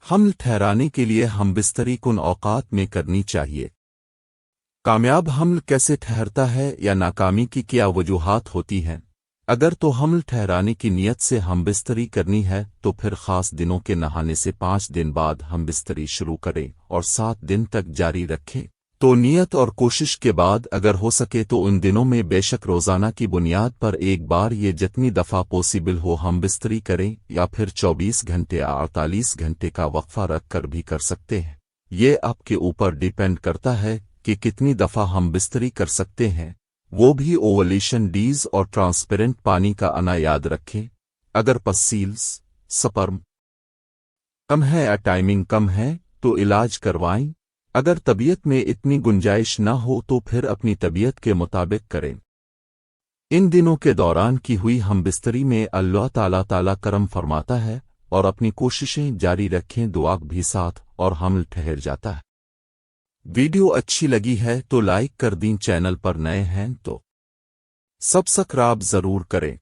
حمل ٹھہرانے کے لیے ہم بستری کن اوقات میں کرنی چاہیے۔ کامیاب حمل کیسے ٹھہرتا ہے یا ناکامی کی کیا وجوہات ہوتی ہیں؟ اگر تو حمل ٹھہرانے کی نیت سے ہم بستری کرنی ہے تو پھر خاص دنوں کے نہانے سے 5 دن بعد ہم بستری شروع کریں اور 7 دن تک جاری رکھیں۔ تو نیت اور کوشش کے بعد اگر ہو سکے تو ان دنوں میں بے شک روزانہ کی بنیاد پر ایک بار یہ جتنی دفعہ پوسیبل ہو ہم بستری کریں، یا پھر 24 گھنٹے یا 48 گھنٹے کا وقفہ رکھ کر بھی کر سکتے ہیں۔ یہ آپ کے اوپر ڈیپینڈ کرتا ہے کہ کتنی دفعہ ہم بستری کر سکتے ہیں، وہ بھی اوولیشن ڈیز اور ٹرانسپیرنٹ پانی کا آنا یاد رکھیں۔ اگر پسیلز سپرم کم ہے یا ٹائمنگ کم ہے تو علاج کروائیں۔ اگر طبیعت میں اتنی گنجائش نہ ہو تو پھر اپنی طبیعت کے مطابق کریں۔ ان دنوں کے دوران کی ہوئی ہم بستری میں اللہ تعالی کرم فرماتا ہے اور اپنی کوششیں جاری رکھیں، دعا بھی ساتھ، اور حمل ٹھہر جاتا ہے۔ ویڈیو اچھی لگی ہے تو لائک کر دیں، چینل پر نئے ہیں تو سبسکرائب ضرور کریں۔